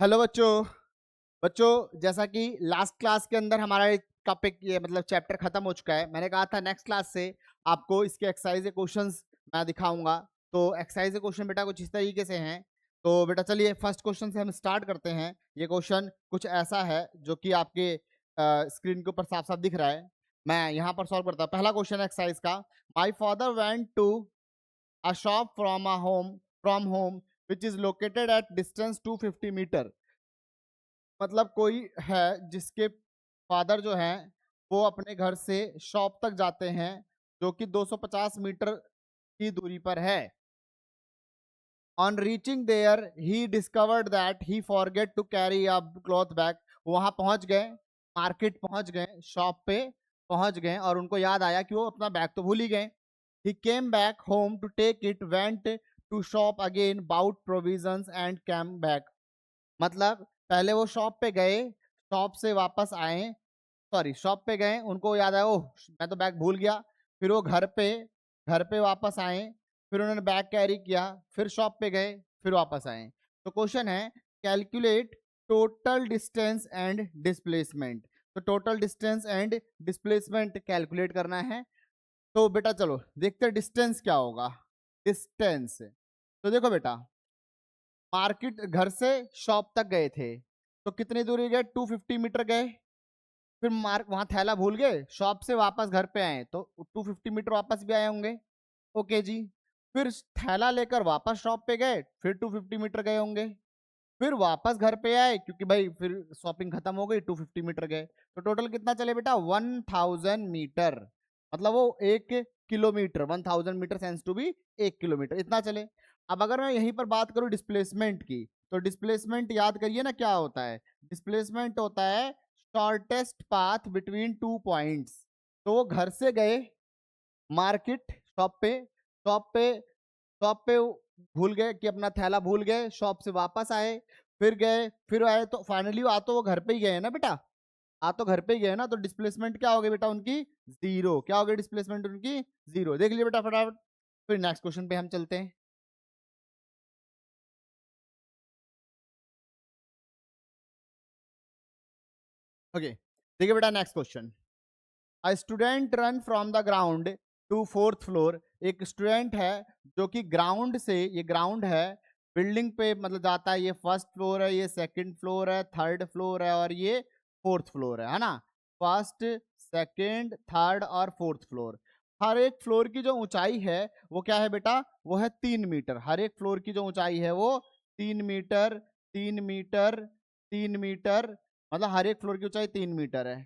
Hello बच्चों। जैसा कि लास्ट क्लास के अंदर हमारा टॉपिक ये मतलब चैप्टर खत्म हो चुका है। मैंने कहा था नेक्स्ट क्लास से आपको इसके एक्सरसाइज के क्वेश्चंस मैं दिखाऊंगा। तो एक्सरसाइज के क्वेश्चन बेटा कुछ इस तरीके से हैं। तो बेटा चलिए फर्स्ट क्वेश्चन से हम स्टार्ट करते हैं। ये क्वेश्चन कुछ ऐसा है जो कि आपके स्क्रीन के ऊपर साफ साफ दिख रहा है। मैं यहाँ पर सॉल्व करता हूँ। पहला क्वेश्चन है एक्सरसाइज का। My father went to a shop from home which is located at distance 250 metre. मतलब कोई है जिसके फादर जो हैं वो अपने घर से शॉप तक जाते हैं जो कि 250 मीटर की दूरी पर है। On reaching there he discovered that he forget to carry a cloth bag. वहां पहुंच गए, मार्केट पहुंच गए, शॉप पे पहुंच गए और उनको याद आया कि वो अपना बैग तो भूल ही गए। He came back home to take it, went to shop again, bought provisions and came back. मतलब पहले वो शॉप पे गए, शॉप से वापस आए, सॉरी शॉप पे गए, उनको याद आया ओह मैं तो बैग भूल गया। फिर वो घर पे वापस आए, फिर उन्होंने बैग कैरी किया, फिर शॉप पे गए, फिर वापस आए। तो क्वेश्चन है calculate total distance and displacement. तो total distance and displacement calculate करना है। तो बेटा चलो देखते हैं डिस्टेंस क्या होगा। डिस्टेंस तो देखो बेटा, मार्केट घर से शॉप तक गए थे तो कितनी दूरी गए, 250 मीटर गए। फिर मार्क वहां थैला भूल गए, शॉप से वापस घर पे आए तो 250 मीटर वापस भी आए होंगे। ओके जी। फिर थैला लेकर वापस शॉप पे गए, फिर 250 मीटर गए होंगे। फिर वापस घर पे आए क्योंकि भाई फिर शॉपिंग खत्म हो गई, 250 मीटर गए। तो टोटल कितना चले बेटा, 1000 मीटर। मतलब वो 1 kilometre, 1000 metre sense to be 1 kilometre इतना चले। अब अगर मैं यहीं पर बात करूं डिस्प्लेसमेंट की, तो डिस्प्लेसमेंट याद करिए ना क्या होता है। डिस्प्लेसमेंट होता है shortest path between two points. तो वो घर से गए मार्केट, शॉप पे शॉप पे भूल गए कि अपना थैला भूल गए, शॉप से वापस आए, फिर गए, फिर आए, तो फाइनली आ तो वो घर पे ही गए ना बेटा, आ तो घर पे ही गए ना। तो डिस्प्लेसमेंट क्या हो गई बेटा उनकी, जीरो। क्या हो गई डिस्प्लेसमेंट उनकी, जीरो। देख लिया बेटा फटाफट। फिर नेक्स्ट क्वेश्चन पे हम चलते हैं। ओके देखिए बेटा next question. A student run from the ground to fourth floor. एक स्टूडेंट है जो कि ग्राउंड से, ये ग्राउंड है, बिल्डिंग पे मतलब जाता है। ये फर्स्ट फ्लोर है, ये सेकंड फ्लोर है, थर्ड फ्लोर है और ये फोर्थ फ्लोर है ना। फर्स्ट, सेकंड, थर्ड और फोर्थ फ्लोर। हर एक फ्लोर की जो ऊंचाई है वो क्या है बेटा, वो है 3 मीटर। हर एक फ्लोर की जो ऊंचाई है वो 3 मीटर, 3 मीटर, 3 मीटर। मतलब हर एक फ्लोर की ऊंचाई 3 मीटर है।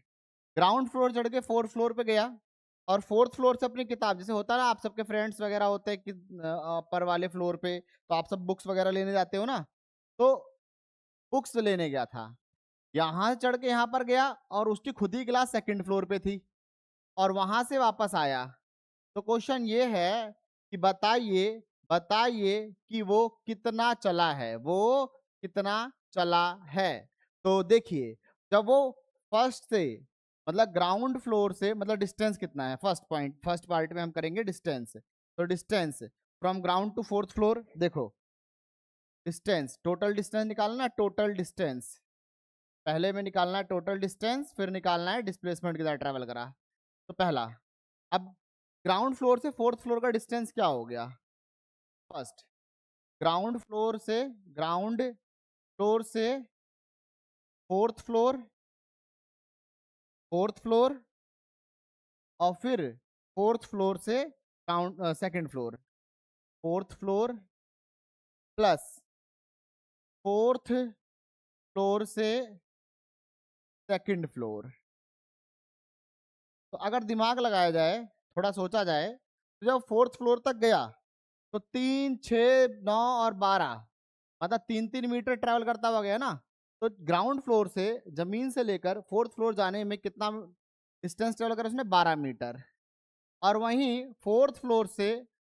ग्राउंड फ्लोर चढ़ के फोर्थ फ्लोर पे गया और फोर्थ फ्लोर से अपनी किताब, जैसे होता है ना आप सबके फ्रेंड्स वगैरह होते हैं कि पर वाले फ्लोर पे तो आप सब बुक्स वगैरह लेने जाते हो ना, तो बुक्स लेने गया था। यहाँ चढ़ के यहाँ पर गया और उसकी खुद ही क्लास सेकंड फ्लोर पे थी और वहां से वापस आया। तो क्वेश्चन ये है कि बताइए, बताइए कि वो कितना चला है, वो कितना चला है। तो देखिए, जब वो फर्स्ट से मतलब ग्राउंड फ्लोर से मतलब डिस्टेंस कितना है, फर्स्ट पॉइंट, फर्स्ट पार्ट में हम करेंगे डिस्टेंस। तो distance from ground to fourth floor, देखो डिस्टेंस, टोटल डिस्टेंस निकालना, टोटल डिस्टेंस पहले में निकालना है, टोटल डिस्टेंस फिर निकालना है डिस्प्लेसमेंट कितना ट्रैवल करा। तो पहला, अब ग्राउंड फ्लोर से फोर्थ फ्लोर का डिस्टेंस क्या हो गया। फर्स्ट, ग्राउंड फ्लोर से, ग्राउंड फ्लोर से फोर्थ फ्लोर, फोर्थ फ्लोर और फिर फोर्थ फ्लोर से ground second floor, fourth floor plus fourth floor से सेकंड फ्लोर। तो अगर दिमाग लगाया जाए, थोड़ा सोचा जाए, तो जब फोर्थ फ्लोर तक गया तो 3, 6, 9 और 12, मतलब 3 3 मीटर ट्रेवल करता हुआ गया ना। तो ग्राउंड फ्लोर से, जमीन से लेकर फोर्थ फ्लोर जाने में कितना डिस्टेंस ट्रेवल करा उसने, 12 मीटर। और वहीं फोर्थ फ्लोर से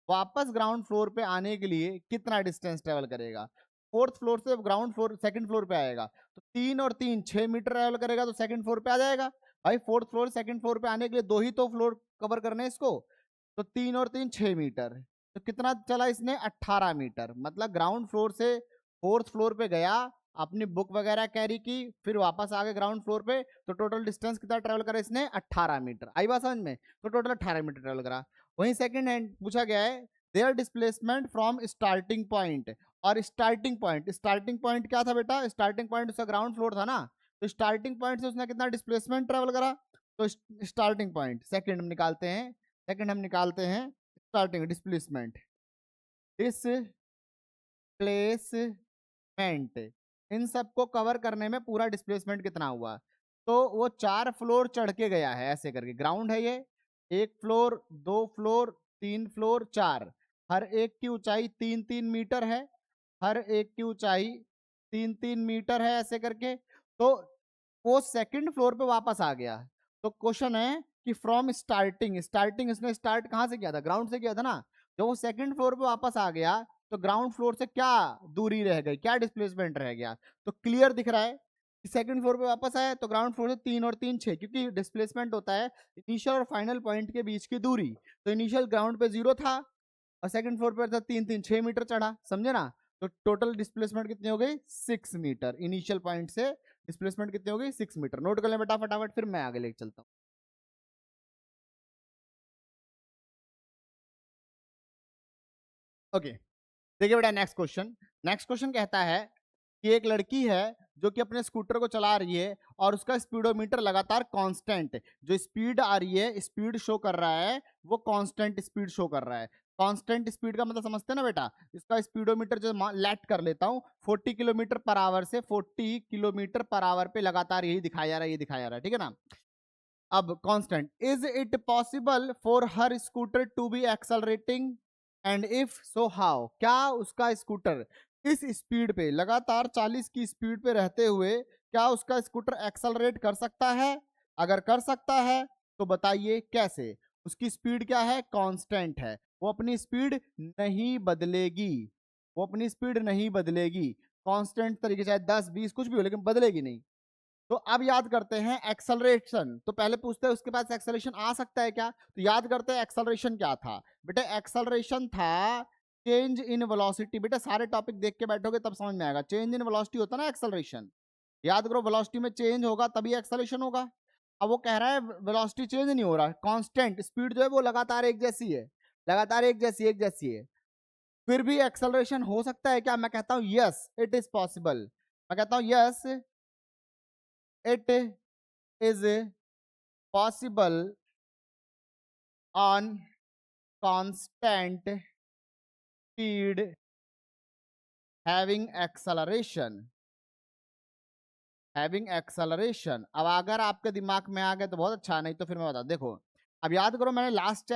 वापस ग्राउंड फ्लोर पे आने के लिए कितना डिस्टेंस ट्रेवल करेगा। फोर्थ फ्लोर से ग्राउंड फ्लोर सेकंड फ्लोर पे आएगा तो 3 और 3 6 मीटर ट्रेवल करेगा तो सेकंड फ्लोर पे आ जाएगा। भाई फोर्थ फ्लोर सेकंड फ्लोर पे आने के लिए दो ही तो फ्लोर कवर करने हैं इसको। तो 3 और 3 6 मीटर, तो कितना चला इसने, 18 मीटर। मतलब ग्राउंड फ्लोर से फोर्थ फ्लोर पे गया अपनी बुक वगैरह कैरी की, फिर वापस आ गए ग्राउंड फ्लोर पे, तो टोटल डिस्टेंस कितना ट्रेवल करा इसने? 18 मीटर। आई बात समझ में? तो टोटल 18 मीटर ट्रेवल करा। वहीं सेकंड हैंड पूछा गया है there displacement from starting point. और स्टार्टिंग पॉइंट क्या था बेटा? स्टार्टिंग पॉइंट उसका ग्राउंड फ्लोर था ना, तो स्टार्टिंग पॉइंट से उसने कितना डिस्प्लेसमेंट ट्रेवल करा? तो स्टार्टिंग पॉइंट सेकंड हम निकालते हैं, स्टार्टिंग डिस्प्लेसमेंट, डिस्प्लेसमेंट, इन सबको कवर करने में पूरा डिस्प्लेसमेंट कितना हुआ? तो वो 4 फ्लोर चढ़ के गया है ऐसे करके। ग्राउंड है ये, 1 फ्लोर, 2 फ्लोर, 3 फ्लोर, 4, हर एक की ऊंचाई 3-3 मीटर है, हर एक की ऊंचाई 3-3 मीटर है ऐसे करके। तो वो सेकंड फ्लोर पे वापस आ गया। तो क्वेश्चन है कि फ्रॉम स्टार्टिंग इसने स्टार्ट कहां से किया था? ग्राउंड से किया था ना। जब वो सेकंड फ्लोर पे वापस आ गया तो ग्राउंड फ्लोर से क्या दूरी रह गई, क्या डिस्प्लेसमेंट रह गया? तो क्लियर दिख रहा है कि सेकंड फ्लोर पे वापस आया तो ग्राउंड फ्लोर से 3 और 3 6, क्योंकि डिस्प्लेसमेंट होता है इनिशियल और फाइनल पॉइंट के बीच की दूरी। तो इनिशियल ग्राउंड पे 0 था और सेकंड फ्लोर पर था 3-3 6 मीटर चढ़ा, समझे ना? तो टोटल डिस्प्लेसमेंट कितनी हो गई? 6 मीटर। इनिशियल पॉइंट से डिस्प्लेसमेंट कितनी हो गई? 6 मीटर। नोट कर लें बेटा फटाफट, फिर मैं आगे लेके चलता हूँ। ओके, देखिए बेटा नेक्स्ट क्वेश्चन कहता है कि एक लड़की है जो कि अपने स्कूटर को चला रही है और उसका स्पीडोमीटर लगातार कांस्टेंट, जो स्पीड आ रही है, स्पीड शो कर रहा है, वो कांस्टेंट स्पीड शो कर रहा है। कांस्टेंट स्पीड का मतलब समझते हैं ना बेटा? इसका स्पीडोमीटर जो लेट कर लेता हूं 40 किलोमीटर पर आवर से 40 किलोमीटर पर आवर पे लगातार यही दिखाया जा रहा है, ये दिखाया जा रहा है, ठीक है ना? अब constant, is it possible for her scooter to be accelerating and if so how? क्या उसका स्कूटर इस स्पीड पे लगातार 40 की स्पीड पे रहते हुए क्या उसका स्कूटर एक्सलरेट कर सकता है? अगर कर सकता है तो बताइए कैसे? उसकी स्पीड क्या है? कांस्टेंट है, वो अपनी स्पीड नहीं बदलेगी, वो अपनी स्पीड नहीं बदलेगी, कांस्टेंट तरीके से 10-20 कुछ भी हो लेकिन बदलेगी नहीं। तो अब याद करते हैं एक्सेलरेशन। तो पहले पूछते हैं उसके पास एक्सेलरेशन आ सकता है क्या? तो याद करते हैं एक्सेलरेशन क्या था बेटा? एक्सेलरेशन था चेंज इन वेलोसिटी। बेटा सारे टॉपिक देख के बैठोगे तब समझ में आएगा। चेंज इन वेलोसिटी होता है ना एक्सेलरेशन। याद करो, वेलोसिटी में चेंज होगा तभी एक्सेलरेशन होगा। अब वो कह रहा है वेलोसिटी चेंज नहीं हो रहा, कांस्टेंट स्पीड जो है वो लगातार एक जैसी है, लगातार एक जैसी है, फिर भी एक्सेलरेशन हो सकता है क्या? मैं कहता हूं यस इट इज पॉसिबल। मैं कहता हूं yes it is possible on constant speed having acceleration। अब अगर आपके दिमाग में आ गया तो बहुत अच्छा, नहीं तो फिर मैं बता। देखो अब याद करो, मैंने लास्ट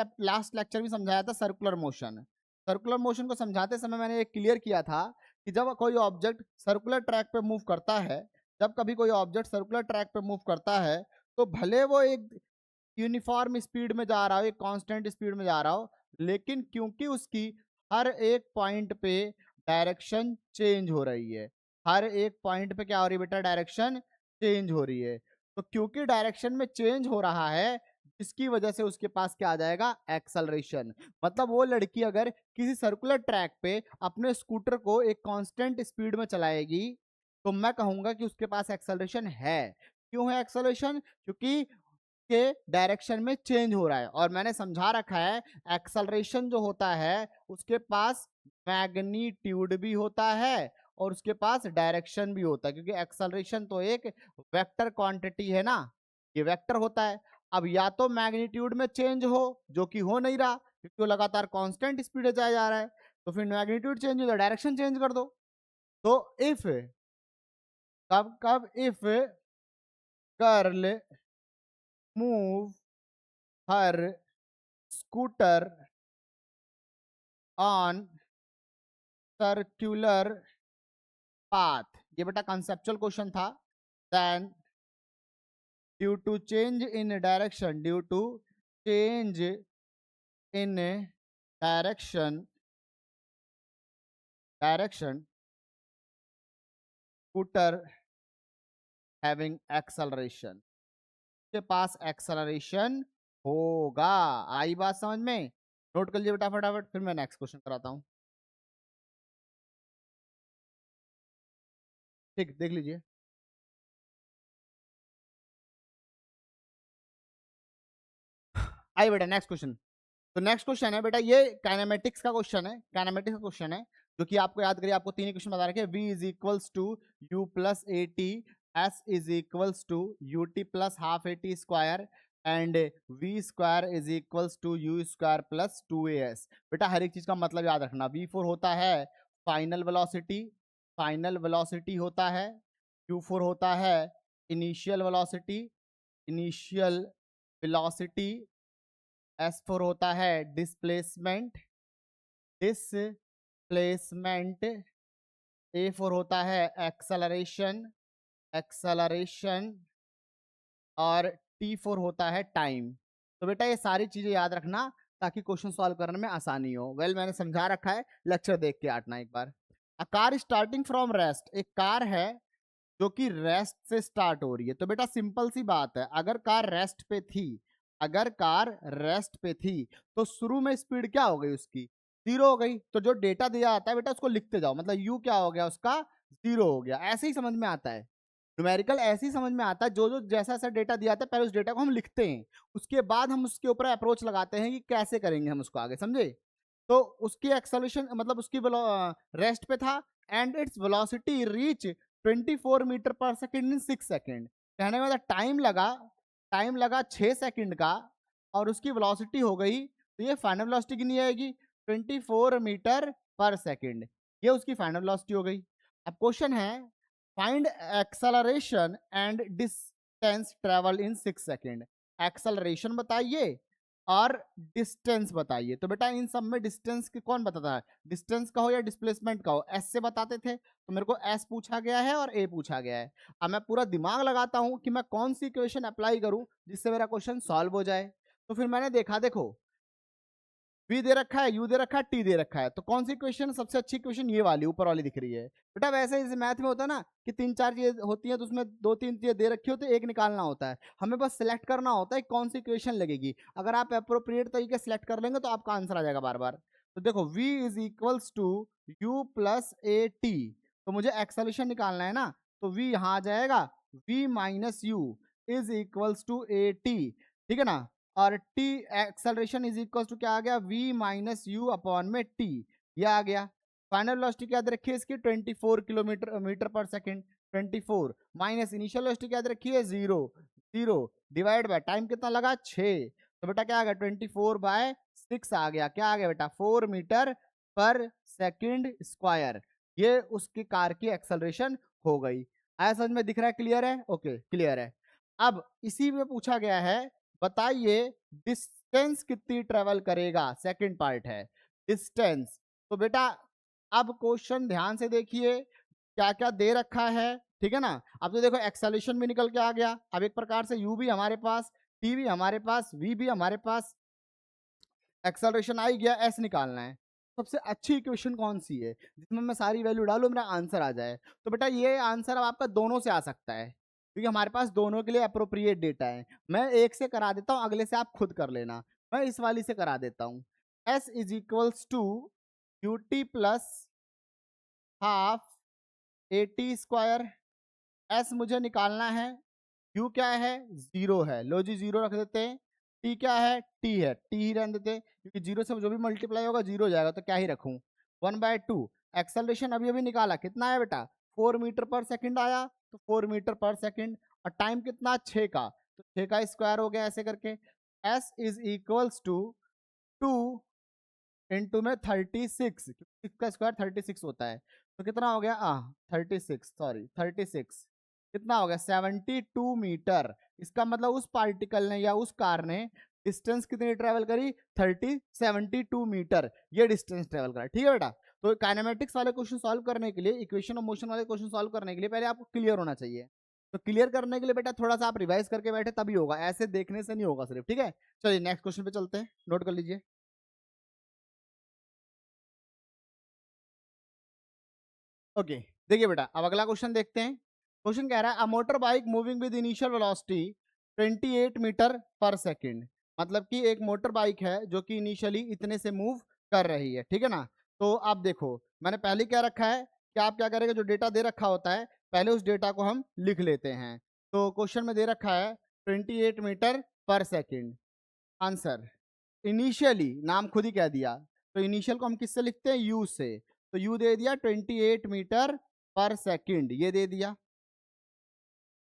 लेक्चर में समझाया था सर्कुलर मोशन। सर्कुलर मोशन को समझाते समय मैंने एक क्लियर किया था कि जब कोई ऑब्जेक्ट सर्कुलर ट्रैक पे मूव करता है, जब कभी कोई ऑब्जेक्ट सर्कुलर ट्रैक पे मूव करता है तो भले वो एक यूनिफॉर्म स्पीड में जा रहा हो, एक कांस्टेंट स्पीड में जा रहा हो, लेकिन क्योंकि उसकी हर एक पॉइंट पे डायरेक्शन चेंज हो रही है, हर एक पॉइंट पे क्या हो रही है बेटा? डायरेक्शन चेंज हो रही है। तो क्योंकि डायरेक्शन में चेंज हो रहा है, जिसकी वजह से उसके पास क्या आ जाएगा? एक्सेलरेशन। मतलब वो लड़की अगर किसी सर्कुलर ट्रैक पे अपने स्कूटर को एक कांस्टेंट स्पीड में चलाएगी तो मैं कहूंगा कि उसके पास एक्सेलरेशन है। क्यों है एक्सेलरेशन? क्योंकि के डायरेक्शन में चेंज हो रहा है। और मैंने समझा रखा है एक्सेलरेशन जो होता है उसके पास मैग्नीट्यूड भी होता है और उसके पास डायरेक्शन भी होता है, क्योंकि एक्सेलरेशन तो एक वेक्टर क्वांटिटी है ना, ये वेक्टर होता है। अब या तो मैग्नीट्यूड में चेंज हो, जो कि हो नहीं रहा क्योंकि वो लगातार कांस्टेंट स्पीड से जाया जा रहा है, तो फिर मैग्नीट्यूड चेंज हो तो डायरेक्शन चेंज कर दो। तो इफ, कब कब if girl move her scooter on circular path, ये बेटा कंसेप्चुअल क्वेश्चन था। Then due to change in direction, due to change in direction scooter having acceleration, के पास एक्सेलरेशन होगा। आई बात समझ में? नोट कर लीजिए बेटा फटाफट, फिर मैं नेक्स्ट क्वेश्चन कराता हूं। ठीक, देख लीजिए। आइए बेटा नेक्स्ट क्वेश्चन। तो नेक्स्ट क्वेश्चन है बेटा, ये काइनेमेटिक्स का क्वेश्चन है, काइनेमेटिक्स का क्वेश्चन है, जो कि आपको याद करिए, आपको तीन क्वेश्चन बता रखे हैं। v is equals to u plus a t, s is equals to u t plus half a t square, and v square is equals to u square plus two a s. बेटा हर एक चीज का मतलब याद रखना। v4 होता है फाइनल वेलोसिटी, फाइनल वेलोसिटी होता है। q4 होता है initial velocity, initial velocity. S4 होता है डिस्प्लेसमेंट, डिस्प्लेसमेंट। A4 होता है एक्सेलरेशन, एक्सेलरेशन। और T4 होता है टाइम। तो बेटा ये सारी चीजें याद रखना ताकि क्वेश्चन सॉल्व करने में आसानी हो। मैंने समझा रखा है, लेक्चर देख के आटना एक बार। A car starting from rest, एक कार है जो कि रेस्ट से स्टार्ट हो रही है। तो बेटा सिंपल सी बात है, अगर कार रेस्ट पे थी, अगर कार रेस्ट पे थी तो शुरू में स्पीड क्या हो गई उसकी, जीरो हो गई। तो जो डेटा दिया आता है बेटा उसको लिखते जाओ, मतलब यू क्या हो गया उसका, जीरो हो गया। ऐसे ही समझ में आता है, न्यूमेरिकल ऐसे ही समझ में आता है। जो जो जैसा जैसा डेटा दिया आता है पहले उस डेटा को हम लिखते हैं, उसके बाद हम उसके ऊपर अप्रोच लगाते हैं कि कैसे करेंगे हम उसको आगे, समझे। तो उसकी एक्सेलरेशन मतलब उसकी रेस्ट पे था, and its velocity reach 24 metre per second in 6 second. कहने का मतलब टाइम लगा 6 सेकेंड का, और उसकी वेलोसिटी हो गई, तो ये फाइनल वेलोसिटी कितनी आएगी, 24 मीटर पर सेकेंड। ये उसकी फाइनल वेलोसिटी हो गई। अब क्वेश्चन है find acceleration and distance travel in 6 second. Acceleration बताइए और डिस्टेंस बताइए। तो बेटा इन सब में डिस्टेंस की कौन बताता है, डिस्टेंस का हो या डिस्प्लेसमेंट का हो, एस से बताते थे। तो मेरे को एस पूछा गया है और ए पूछा गया है। अब मैं पूरा दिमाग लगाता हूं कि मैं कौन सी इक्वेशन अप्लाई करूं जिससे मेरा क्वेश्चन सॉल्व हो जाए। तो फिर मैंने देखा, देखो v दे रखा है, u दे रखा है, t दे रखा है, तो कौन सी इक्वेशन सबसे अच्छी इक्वेशन, ये वाली ऊपर वाली दिख रही है। बेटा वैसे इस मैथ में होता है ना कि तीन चार चीजें होती हैं, तो उसमें दो तीन चीजें दे रखी होती है, एक निकालना होता है। हमें बस सिलेक्ट करना होता है कौन सी इक्वेशन लगेगी। अगर आप अप्रोप्रिएट तरीके से सिलेक्ट कर लेंगे तो आपका आंसर आ जाएगा बार बार। तो देखो v is equals to u plus a t, तो मुझे एक्सेलरेशन निकालना है ना, तो v यहाँ आ जाएगा, v minus u is equals to a t, ठीक है ना। और t acceleration is equal to क्या आ गया, v माइनस यू अपॉन में टी, ये आ गया। फाइनल वेलोसिटी क्या रखी है इसकी, 24 kilometre metre per second. 24 minus initial velocity क्या रखी है, 0, 0 डिवाइड बाय टाइम कितना लगा, 6। तो बेटा क्या आ गया, 24/6 आ गया। क्या आ गया बेटा, 4 मीटर पर सेकंड स्क्वायर। ये उसकी कार की एक्सेलरेशन हो गई। आया समझ में, दिख रहा है, क्लियर है, ओके क्लियर है। अब इसी में पूछा गया है, बताइए डिस्टेंस कितनी ट्रेवल करेगा, सेकंड पार्ट है डिस्टेंस। तो बेटा अब क्वेश्चन ध्यान से देखिए क्या क्या दे रखा है, ठीक है ना। अब तो देखो एक्सेलरेशन भी निकल के आ गया। अब एक प्रकार से u भी हमारे पास, t भी हमारे पास, v भी हमारे पास, एक्सेलरेशन आ ही गया, s निकालना है। सबसे अच्छी इक्वेशन कौन सी है जिसमें मैं सारी वैल्यू डालूं मेरा आंसर आ जाए। तो बेटा ये आंसर अब आपका दोनों से आ सकता है, क्योंकि हमारे पास दोनों के लिए अप्रोप्रिएट डेटा है। मैं एक से करा देता हूं, अगले से आप खुद कर लेना। मैं इस वाली से करा देता हूं। s is equals to u t plus half a t square. S मुझे निकालना है, यू क्या है, 0 है, लो जी 0 रख देते हैं। टी क्या है, टी है, टी ही रहने देते हैं, क्योंकि 0 से जो भी मल्टीप्लाई होगा 0 हो जाएगा, तो क्या ही रखूं, 1/2। एक्सेलरेशन अभी अभी निकाला, कितना है बेटा, 4 मीटर पर सेकंड आया, तो 4 मीटर पर सेकंड। और टाइम कितना, 6 का, तो 6 का स्क्वायर हो गया, ऐसे करके। S is equals to 2 into में 36, 6 का स्क्वायर 36 होता है, तो कितना हो गया, 36, सॉरी 36, कितना हो गया, 72 मीटर। इसका मतलब उस पार्टिकल ने या उस कार ने डिस्टेंस कितनी ट्रेवल करी, 72 मीटर, ये डिस्टेंस ट्रेवल करा, ठीक है बेटा। तो काइनेमेटिक्स वाले क्वेश्चन सॉल्व करने के लिए, इक्वेशन ऑफ मोशन वाले क्वेश्चन सॉल्व करने के लिए पहले आपको क्लियर होना चाहिए। तो क्लियर करने के लिए बेटा थोड़ा सा आप रिवाइज करके बैठे तभी होगा, ऐसे देखने से नहीं होगा सिर्फ, ठीक है। चलिए नेक्स्ट क्वेश्चन पे चलते हैं, नोट कर लीजिए। ओके देखिए बेटा, अब अगला क्वेश्चन देखते हैं। क्वेश्चन कह रहा है a motor bike moving with initial velocity 28 metre per second. मतलब कि एक मोटर बाइक है जो कि इनिशियली इतने से मूव कर रही है, ठीक है ना। तो आप देखो मैंने पहले क्या रखा है कि आप क्या करेंगे, जो डेटा दे रखा होता है पहले उस डेटा को हम लिख लेते हैं। तो क्वेश्चन में दे रखा है 28 metre per second. Answer initially, नाम खुद ही कह दिया, तो इनिशियल को हम किससे लिखते हैं, यू से। तो यू दे दिया 28 मीटर पर सेकेंड, ये दे दिया।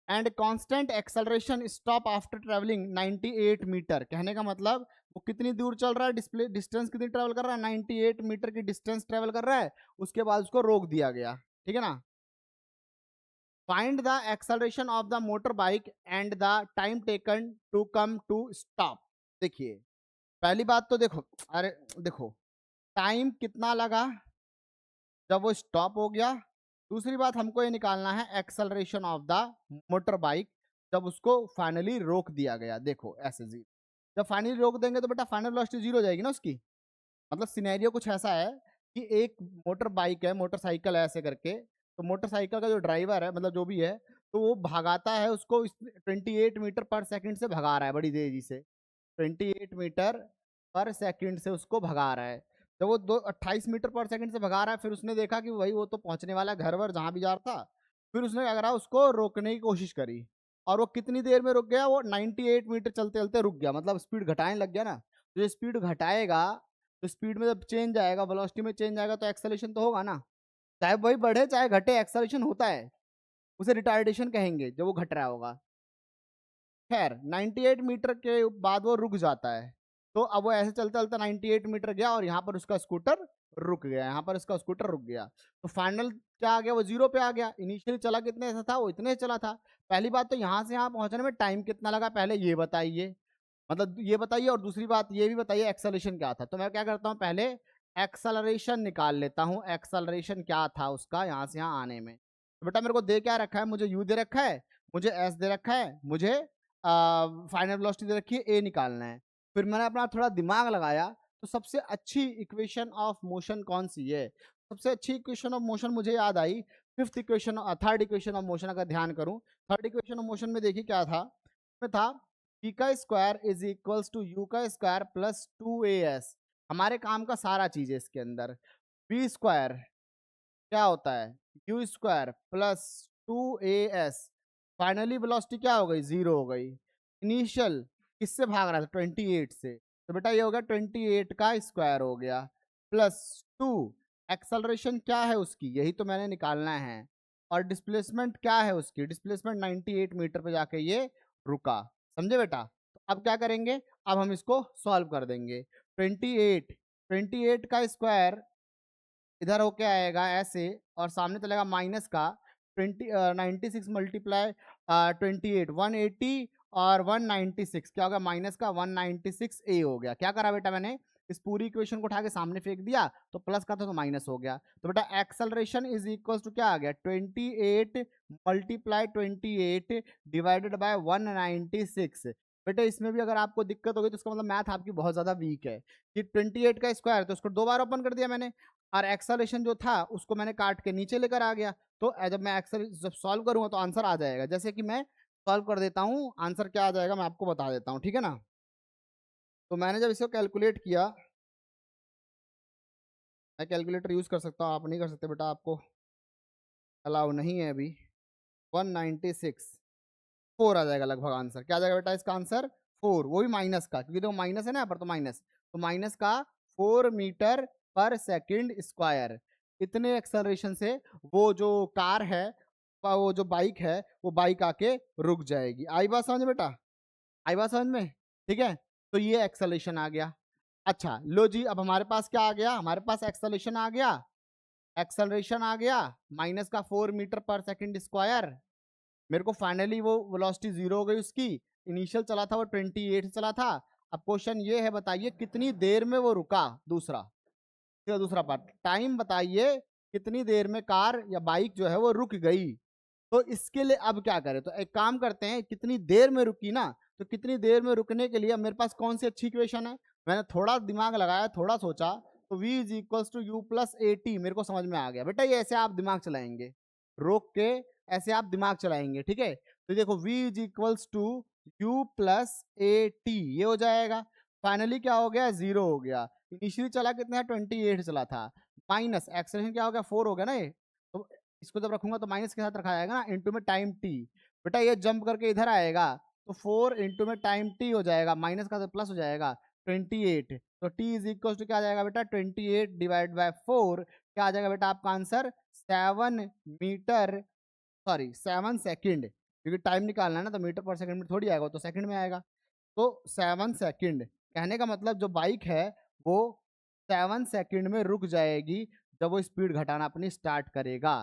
And constant acceleration stop after travelling 98 metre, कहने का मतलब वो कितनी दूर चल रहा है, डिस्प्ले डिस्टेंस कितनी ट्रेवल कर रहा है, 98 मीटर की डिस्टेंस ट्रेवल कर रहा है, उसके बाद उसको रोक दिया गया। ठीक है ना। Find the acceleration of the motor bike and the time taken to come to stop. देखिए पहली बात तो देखो, अरे देखो टाइम कितना लगा जब वो स्टॉप हो गया। दूसरी बात हमको ये निकालना है acceleration of the motor bike जब उसको फाइनली रोक दिया गया। देखो ऐसे जी, जब फाइनली रोक देंगे तो बेटा फाइनल वेलोसिटी जीरो हो जाएगी ना उसकी। मतलब सिनेरियो कुछ ऐसा है कि एक मोटर बाइक है, मोटरसाइकिल है ऐसे करके, तो मोटरसाइकिल का जो ड्राइवर है मतलब जो भी है, तो वो भगाता है उसको 28 मीटर पर सेकंड से भगा रहा है बड़ी तेजी से, 28 मीटर पर सेकंड से उसको भगा रहा है। जब वो 28 मीटर पर सेकंड से भगा रहा है, फिर उसने देखा कि भाई वो तो पहुंचने वाला घर वर जहां भी जा रहा था। फिर उसने क्या करा, उसको रोकने की कोशिश करी। और वो कितनी देर में रुक गया, वो 98 मीटर चलते चलते रुक गया, मतलब स्पीड घटाने लग गया ना। तो ये स्पीड घटाएगा तो स्पीड में जब चेंज आएगा, वेलोसिटी में चेंज आएगा, तो एक्सेलरेशन तो होगा ना। चाहे वही बढ़े चाहे घटे, एक्सेलरेशन होता है, उसे रिटार्डेशन कहेंगे जब वो घट रहा होगा। खैर 98 मीटर के बाद वो रुक जाता है। तो अब वो ऐसे चलता चलता 98 मीटर गया और यहाँ पर उसका स्कूटर रुक गया, यहाँ पर उसका स्कूटर रुक गया। तो फाइनल क्या आ गया, वो जीरो पे आ गया। इनिशियली चला कितने से था, वो इतने चला था। पहली बात तो यहाँ से यहाँ पहुंचने में टाइम कितना लगा पहले ये बताइए, मतलब ये बताइए। और दूसरी बात ये भी बताइए एक्सेलरेशन क्या था। तो मैं क्या करता हूँ, पहले एक्सेलरेशन निकाल लेता हूँ, एक्सेलरेशन क्या था उसका यहाँ से यहाँ आने में। तो बेटा मेरे को दे क्या रखा है, मुझे यू दे रखा है, मुझे एस दे रखा है, मुझे फाइनल वेलोसिटी दे रखी है, ए निकालना है। फिर मैंने अपना थोड़ा दिमाग लगाया, तो सबसे अच्छी इक्वेशन ऑफ मोशन कौन सी है। सबसे अच्छी इक्वेशन ऑफ मोशन मुझे याद आई, fifth equation, third equation of motion अगर ध्यान करूं। थर्ड इक्वेशन ऑफ मोशन में देखिए क्या था, में था p का square is equals to u का स्क्वायर प्लस 2as। हमारे काम का सारा चीज है इसके अंदर। बी स्क्वायर क्या होता है, you square plus 2as। Finally velocity क्या हो गई, जीरो हो गई। इनिशियल किससे भाग रहा था, 28 से, तो बेटा ये हो गया 28 का स्क्वायर हो गया प्लस 2। एक्सेलरेशन क्या है उसकी, यही तो मैंने निकालना है। और डिस्प्लेसमेंट क्या है उसकी, डिस्प्लेसमेंट 98 मीटर पे जाके ये रुका। समझे बेटा। तो अब क्या करेंगे, अब हम इसको सॉल्व कर देंगे। 28 का स्क्वायर इधर होके आएगा ऐसे, और सामने चलेगा माइनस का 96 मल्टीप्लाई 28, 180 और 196 क्या होगा, माइनस का 196 ए हो गया। क्या करा बेटा मैंने, इस पूरी इक्वेशन को उठा के सामने फेंक दिया, तो प्लस का था तो माइनस हो गया। तो बेटा एक्सेलरेशन इज इक्वल टू क्या आ गया, 28 मल्टीप्लाई 28 डिवाइडेड बाय 196। बेटा इसमें भी अगर आपको दिक्कत होगी तो इसका मतलब मैथ आपकी बहुत ज्यादा वीक है। कि 28 का स्क्वायर तो उसको दो बार ओपन कर दिया मैंने, और एक्सेलरेशन जो था उसको मैंने काट के नीचे लेकर आ गया। तो जब मैं एक्सेल जब सॉल्व करूंगा तो आंसर आ जाएगा। जैसे कि मैं सॉल्व कर देता हूँ, आंसर क्या आ जाएगा मैं आपको बता देता हूँ, ठीक है ना। तो मैंने जब इसको कैलकुलेट किया, मैं कैलकुलेटर यूज कर सकता हूँ, आप नहीं कर सकते बेटा, आपको अलाउ नहीं है अभी। 196 4 आ जाएगा लगभग आंसर। क्या आ जाएगा बेटा इसका आंसर, 4, वो भी माइनस का, क्योंकि देखो माइनस है ना यहाँ पर, तो माइनस, तो माइनस का 4 मीटर पर सेकंड स्क्वायर। इतने एक्सेलरेशन से वो जो कार है, वो जो बाइक है, वो बाइक आके रुक जाएगी। आई बात समझ बेटा, आई बात समझ में, ठीक है। तो ये एक्सेलरेशन आ गया। अच्छा लो जी, अब हमारे पास क्या आ गया, हमारे पास एक्सेलरेशन आ गया, एक्सेलरेशन आ गया माइनस का 4 मीटर पर सेकंड स्क्वायर। मेरे को फाइनली वो वेलोसिटी जीरो हो गई उसकी। इनिशियल चला था वो 28 चला था। अब क्वेश्चन ये है, बताइए कितनी देर में वो रुका। दूसरा, दूसरा पार्ट, टाइम बताइए कितनी देर में कार या बाइक जो है वो रुक गई। तो इसके लिए अब क्या करें, तो एक काम करते हैं, कितनी देर में रुकी ना, तो कितनी देर में रुकने के लिए मेरे पास कौन सी अच्छी इक्वेशन है। मैंने थोड़ा दिमाग लगाया, थोड़ा सोचा, तो v is equals to u plus a t मेरे को समझ में आ गया। बेटा ये ऐसे आप दिमाग चलाएंगे, रोक के ऐसे आप दिमाग चलाएंगे, ठीक है। तो देखो v is equals to u plus a t, ये हो जाएगा। फाइनली क्या हो गया, जीरो हो गया। इनिशियली चला कितना है, 28 चला था, माइनस एक्सेलरेशन क्या हो गया, 4 हो गया ना ये। तो इसको जब रखूंगा तो माइनस के साथ रखा जाएगा ना, इंटू में टाइम टी। बेटा ये जंप करके इधर आएगा तो 4 इंटू में टाइम टी हो जाएगा, माइनस का तो प्लस हो जाएगा 28। तो टी इज इक्वल टू क्या आ जाएगा बेटा 28 डिवाइड बाय 4, क्या आ जाएगा बेटा आपका आंसर 7 सेकेंड, क्योंकि टाइम निकालना है ना, तो मीटर पर सेकंड में थोड़ी आएगा, तो सेकंड में आएगा। तो 7 सेकंड, कहने का मतलब जो बाइक है वो 7 सेकंड में रुक जाएगी जब वो स्पीड घटाना अपनी स्टार्ट करेगा।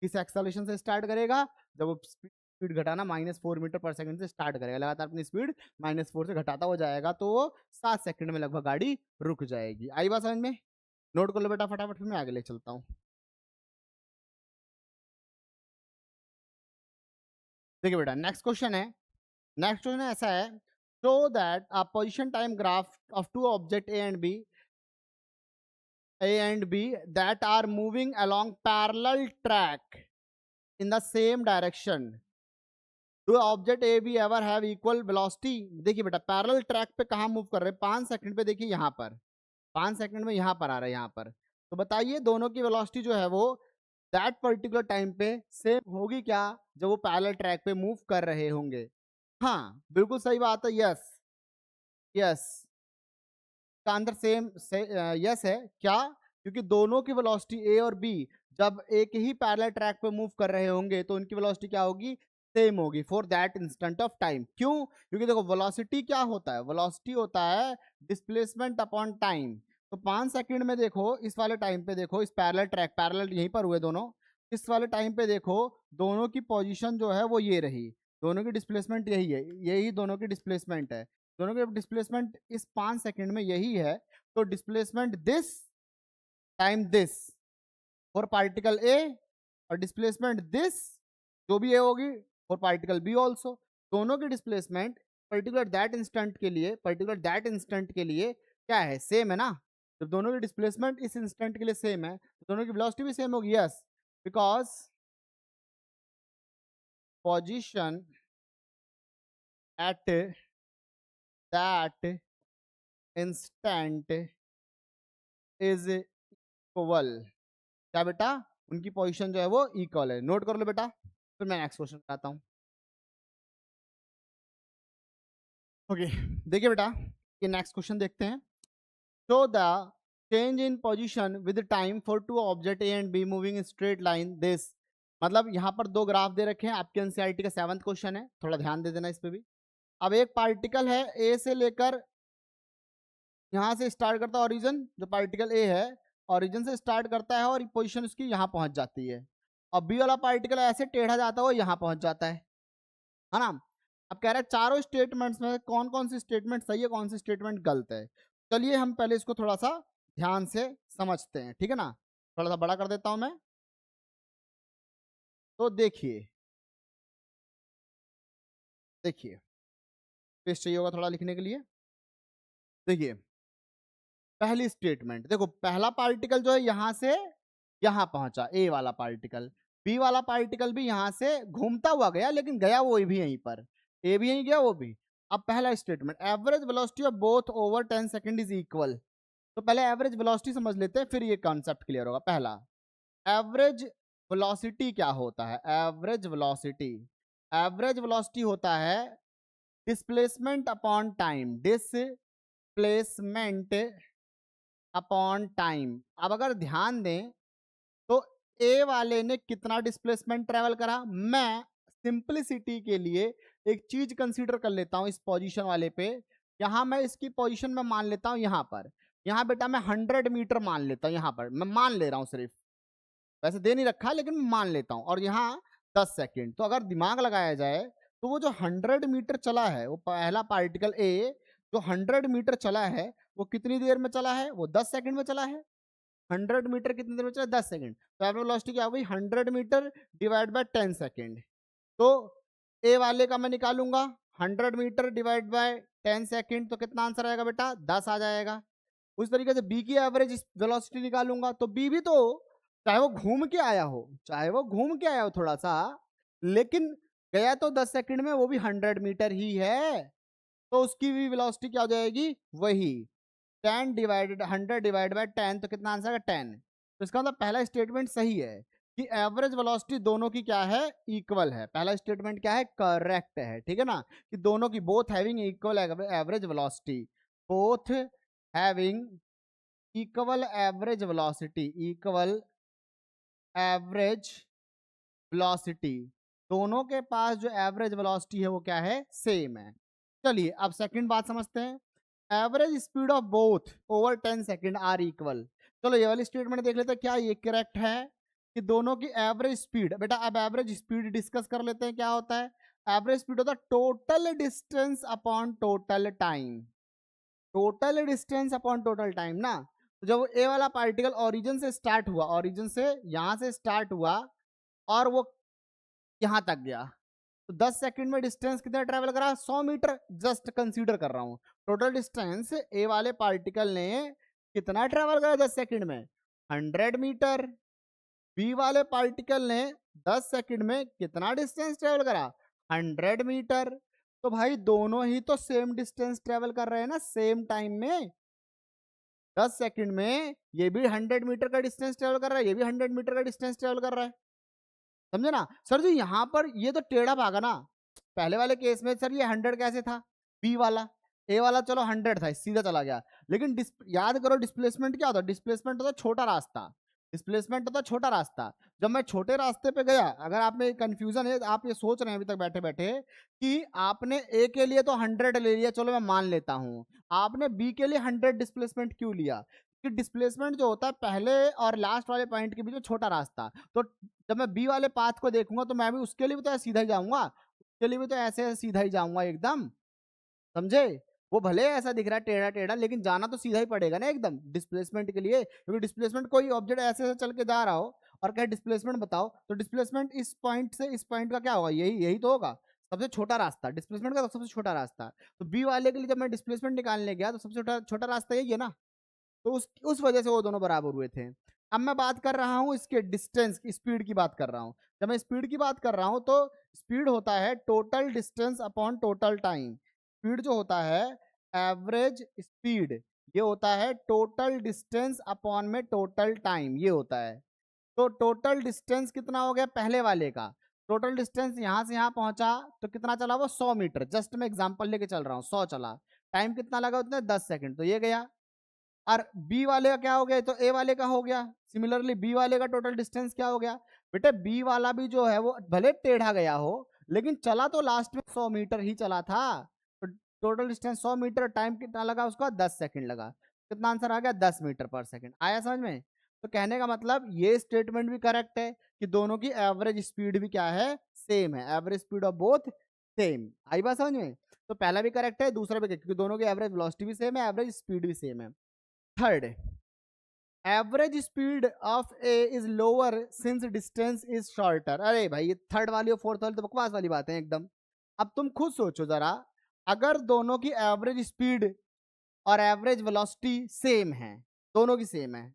किस एक्सेलरेशन से स्टार्ट करेगा? जब वो स्पीड घटाना -4 मीटर पर सेकंड से स्टार्ट करेगा, लगातार अपनी स्पीड -4 से घटाता हो जाएगा, तो वो 7 सेकंड में लगभग गाड़ी रुक जाएगी। आई बात समझ में? नोट कर लो बेटा फटाफट, फिर मैं आगे ले चलता हूँ। देखिए बेटा नेक्स्ट क्वेश्चन है, ऐसा है, show that a position time graph of two object A and B that are moving along parallel track in the same direction. Do object A be ever have equal velocity? देखिए बेटा parallel track पे कहाँ move कर रहे हैं, 5 second पे, देखिए यहाँ पर 5 सेकंड में यहाँ पर आ रहा है, यहाँ पर। तो बताइए दोनों की वेलोसिटी जो है वो दैट पर्टिकुलर टाइम पे सेम होगी क्या जब वो पैरेलल ट्रैक पे मूव कर रहे होंगे? हाँ बिल्कुल सही बात है, यस यस का आंसर सेम यस है। क्या? क्योंकि दोनों की वेलोसिटी ए और बी जब एक ही पैरेलल ट्रैक पे मूव कर रहे होंगे तो उनकी वेलोसिटी क्या होगी? सेम होगी for that instant of time. क्यों? क्योंकि देखो वेलोसिटी क्या होता है, वेलोसिटी होता है डिस्प्लेसमेंट अपॉन टाइम। तो 5 सेकंड में देखो इस वाले टाइम पे, देखो इस पैरेलल ट्रैक, पैरेलल यहीं पर हुए दोनों, इस वाले टाइम पे देखो दोनों की पोजीशन जो है वो ये रही, दोनों की डिस्प्लेसमेंट यही है, यही दोनों की डिस्प्लेसमेंट है, दोनों के डिस्प्लेसमेंट इस 5 सेकंड में यही है। तो displacement this time this for particle A, और डिस्प्लेसमेंट दिस जो भी ए होगी फॉर पार्टिकल बी ऑल्सो। दोनों की डिस्प्लेसमेंट पर्टिकुलर दैट इंस्टेंट के लिए, क्या है? सेम है ना। जब दोनों की डिस्प्लेसमेंट इस इंस्टेंट के लिए सेम है तो दोनों की वेलोसिटी भी सेम होगी, yes, because position at that instant is equal. क्या बेटा? उनकी पोजीशन जो है वो इक्वल है। नोट कर लो बेटा, फिर मैं नेक्स्ट क्वेश्चन बताता हूँ। ओके देखिए बेटा ये नेक्स्ट क्वेश्चन देखते हैं। Show the change in position with time for two object A and B moving in straight line this. मतलब यहाँ पर दो ग्राफ दे रखे हैं, आपके एनसीईआरटी का 7th क्वेश्चन है, थोड़ा ध्यान दे देना इस पे भी। अब एक पार्टिकल है ए से लेकर, यहाँ से स्टार्ट करता है ओरिजिन, जो पार्टिकल ए है ओरिजिन से स्टार्ट करता है और पोजीशन उसकी यहाँ पहुंच जाती है। और बी वाला पार्टिकल ऐसे टेढ़ा जाता है वो यहाँ पहुंच जाता है ना। अब कह रहा है चारों स्टेटमेंट्स में कौन कौन सी स्टेटमेंट सही है, कौन सी स्टेटमेंट गलत है। चलिए हम पहले इसको थोड़ा सा ध्यान से समझते हैं, ठीक है ना। थोड़ा सा बड़ा कर देता हूं मैं। तो देखिए स्पेस चाहिए होगा थोड़ा लिखने के लिए। देखिए पहली स्टेटमेंट, देखो पहला पार्टिकल जो है यहां से यहां पहुंचा, ए वाला पार्टिकल, बी वाला पार्टिकल भी यहां से घूमता हुआ गया, लेकिन गया वो भी यहीं पर, ए भी यहीं गया वो भी। अब पहला statement, average velocity of both over 10 second is equal. तो पहले एवरेज वेलोसिटी समझ लेते हैं, फिर ये कॉन्सेप्ट क्लियर होगा। पहला एवरेज वेलोसिटी क्या होता है? एवरेज वेलोसिटी होता है displacement upon time, displacement upon time. अब अगर ध्यान दें तो ए वाले ने कितना डिस्प्लेसमेंट ट्रेवल करा, मैं सिंपलिसिटी के लिए एक चीज कंसीडर कर लेता हूं इस पोजीशन वाले पे। यहां मैं इसकी पोजीशन में मान लेता हूं, यहां पर, यहां बेटा मैं 100 मीटर मान लेता हूं, यहां पर मैं मान ले रहा हूं सिर्फ, वैसे दे नहीं रखा लेकिन मान लेता हूं, और यहाँ 10 सेकेंड। तो अगर दिमाग लगाया जाए तो वो जो 100 मीटर चला है, वो पहला पार्टिकल ए जो 100 मीटर चला है वो कितनी देर में चला है? वो 10 सेकंड में चला है। 100 मीटर कितनी देर में चला? 10 सेकंड। तो एवरेज वेलोसिटी क्या हुई? 100 मीटर डिवाइड बाय 10 सेकंड। तो ए वाले का मैं निकालूंगा 100 मीटर डिवाइड बाय 10 सेकंड, तो कितना आंसर आएगा बेटा? 10 आ जाएगा। उस तरीके से बी की एवरेज वेलोसिटी निकालूंगा, तो बी भी तो चाहे वो घूम के आया हो, थोड़ा सा, लेकिन गया तो 10 सेकंड में, वो भी 100 मीटर ही है, तो उसकी भी वेलोसिटी क्या हो जाएगी? वही 10 डिवाइडेड 100 डिवाइड बाय 10, तो कितना आंसर है? 10। तो इसका मतलब पहला स्टेटमेंट सही है कि एवरेज वेलोसिटी दोनों की क्या है, इक्वल है। पहला स्टेटमेंट क्या है, करेक्ट है, ठीक है ना, कि दोनों की both having equal average velocity, both having equal average velocity, equal average velocity, दोनों के पास जो एवरेज वेलोसिटी है वो क्या है, सेम है। चलिए अब सेकंड बात समझते हैं, average speed of both over 10 second are equal. चलो ये वाली स्टेटमेंट देख लेते हैं, क्या ये करेक्ट है कि दोनों की एवरेज स्पीड, बेटा अब एवरेज स्पीड डिस्कस कर लेते हैं, क्या होता है, एवरेज स्पीड होता है total distance upon total time, total distance upon total time ना। तो जब ए वाला पार्टिकल ओरिजिन से स्टार्ट हुआ, ओरिजिन से यहां से स्टार्ट हुआ और वो यहां तक गया, तो 10 सेकंड में डिस्टेंस कितना ट्रेवल करा, 100 मीटर, जस्ट कंसीडर कर रहा हूं। टोटल डिस्टेंस ए वाले पार्टिकल ने कितना ट्रेवल करा 10 सेकंड में, 100 मीटर। बी वाले पार्टिकल ने 10 सेकंड में कितना डिस्टेंस ट्रेवल करा, 100 मीटर। तो भाई दोनों ही तो सेम डिस्टेंस ट्रेवल कर रहे हैं ना सेम टाइम में। 10 सेकंड में ये भी 100 मीटर का डिस्टेंस ट्रेवल कर रहा है, ये भी 100 मीटर का डिस्टेंस ट्रेवल कर रहा है, समझे ना। सर जी यहाँ पर ये तो टेढ़ा भागा ना, पहले वाले केस में सर ये 100 कैसे था, बी वाला, ए वाला चलो 100 था सीधा चला गया, लेकिन याद करो डिस्प्लेसमेंट क्या होता है, डिस्प्लेसमेंट होता है छोटा रास्ता, डिस्प्लेसमेंट होता है छोटा रास्ता। जब मैं छोटे रास्ते पे गया, अगर आप में कंफ्यूजन है, आप ये सोच रहे हैं अभी तक बैठे बैठे कि आपने ए के लिए तो 100 ले लिया, चलो मैं मान लेता हूं, आपने बी के लिए 100 डिस्प्लेसमेंट क्यों लिया, कि डिस्प्लेसमेंट जो होता है पहले और लास्ट वाले पॉइंट के बीच में छोटा रास्ता, तो जब मैं बी वाले पाथ को देखूंगा तो मैं भी उसके लिए भी तो सीधा ही जाऊंगा, उसके लिए भी तो ऐसे सीधा ही जाऊंगा एकदम, समझे। वो भले ऐसा दिख रहा है टेढ़ा टेढ़ा, लेकिन जाना तो सीधा ही पड़ेगा ना एकदम डिस्प्लेसमेंट के लिए, क्योंकि डिस्प्लेसमेंट कोई ऑब्जेक्ट ऐसे ऐसे चल के जा रहा हो और कहे डिस्प्लेसमेंट बताओ, तो डिस्प्लेसमेंट इस पॉइंट से इस पॉइंट का क्या होगा, यही यही तो होगा, सबसे छोटा रास्ता डिस्प्लेसमेंट का, तो सबसे छोटा रास्ता। तो बी वाले के लिए जब मैं डिस्प्लेसमेंट निकालने गया तो सबसे छोटा छोटा रास्ता यही है ना, तो उस वजह से वो दोनों बराबर हुए थे। अब मैं बात कर रहा हूं इसके डिस्टेंस स्पीड की बात कर रहा हूं, जब मैं स्पीड की बात कर रहा हूं तो स्पीड होता है total distance upon total time, speed जो होता है एवरेज स्पीड, ये होता है टोटल डिस्टेंस अपॉन में टोटल टाइम, ये होता है। तो टोटल डिस्टेंस कितना हो गया पहले वाले का, टोटल डिस्टेंस यहां से यहां पहुंचा तो कितना चला वो 100 मीटर, जस्ट मैं एग्जांपल लेके चल रहा हूं, 100 चला, टाइम कितना लगा उतने 10 सेकंड, तो ये गया। और बी वाले का क्या हो गया, तो ए वाले का हो गया, सिमिलरली बी वाले का टोटल डिस्टेंस क्या हो गया, बेटे बी वाला भी जो है वो भले टेढ़ा गया हो, लेकिन चला तो लास्ट में 100 मीटर ही चला था, तो टोटल डिस्टेंस 100 मीटर, टाइम कितना लगा उसका 10 सेकंड लगा, कितना आंसर आ गया 10 मीटर पर सेकंड, आया समझ में। तो कहने का मतलब ये स्टेटमेंट भी करेक्ट है कि दोनों की एवरेज स्पीड भी क्या है, सेम है, average speed of both same, आई बात समझ में। तो पहला भी करेक्ट है, दूसरा भी, क्योंकि दोनों की एवरेज वेलोसिटी भी सेम है, एवरेज स्पीड भी सेम है। Third, average speed of A is lower since distance is shorter. अरे भाई ये थर्ड वाली और फोर्थ वाली तो बकवास वाली बात है एकदम। अब तुम खुद सोचो जरा, अगर दोनों की एवरेज स्पीड और एवरेज वेलोसिटी सेम है, दोनों की सेम है,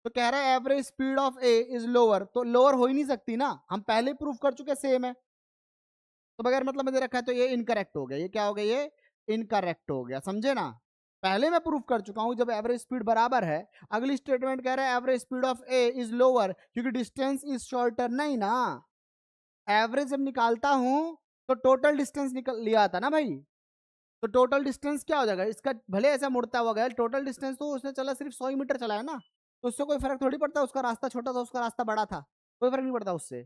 तो कह रहा है average speed of A is lower, तो लोअर हो ही नहीं सकती ना, हम पहले प्रूफ कर चुके सेम है, तो बगैर मतलब में दे रखा है, तो ये इनकरेक्ट हो गया, ये क्या हो गया, ये इनकरेक्ट हो गया, समझे ना। पहले मैं प्रूफ कर चुका हूं जब एवरेज स्पीड बराबर है। अगली स्टेटमेंट कह रहा है average speed of A is lower क्योंकि डिस्टेंस इज शॉर्टर, नहीं ना, एवरेज जब निकालता हूं तो टोटल डिस्टेंस निकल लिया था ना भाई, तो टोटल डिस्टेंस क्या हो जाएगा इसका, भले ऐसा मुड़ता हुआ गया, टोटल डिस्टेंस तो उसने चला सिर्फ 100 मीटर चला है ना, तो उससे कोई फर्क थोड़ी पड़ता, उसका रास्ता छोटा था उसका रास्ता बड़ा था, कोई फर्क नहीं पड़ता उससे।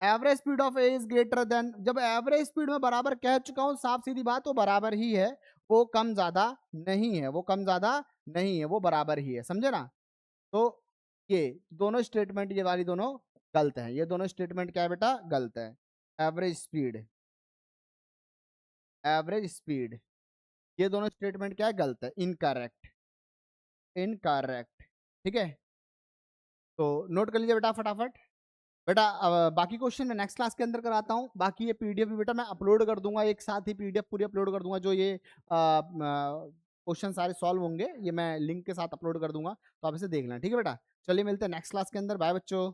Average speed of A is greater than, जब एवरेज स्पीड में बराबर कह चुका हूं, साफ सीधी बात, वो बराबर ही है, वो कम ज्यादा नहीं है, वो कम ज्यादा नहीं है, वो बराबर ही है, समझे ना। तो ये दोनों स्टेटमेंट, ये वाली दोनों गलत है, ये दोनों स्टेटमेंट क्या है बेटा, गलत है। एवरेज स्पीड, एवरेज स्पीड, ये दोनों स्टेटमेंट क्या है, गलत है, इनकरेक्ट, इनकरेक्ट, ठीक है। तो नोट कर लीजिए बेटा फटाफट। बेटा बाकी क्वेश्चन मैं नेक्स्ट क्लास के अंदर कराता हूँ, बाकी ये पीडीएफ भी बेटा मैं अपलोड कर दूंगा, एक साथ ही पीडीएफ पूरी अपलोड कर दूंगा, जो ये क्वेश्चन सारे सॉल्व होंगे ये मैं लिंक के साथ अपलोड कर दूंगा, तो आप इसे देख लें, ठीक है बेटा। चलिए मिलते हैं नेक्स्ट क्लास के अंदर, बाय बच्चों।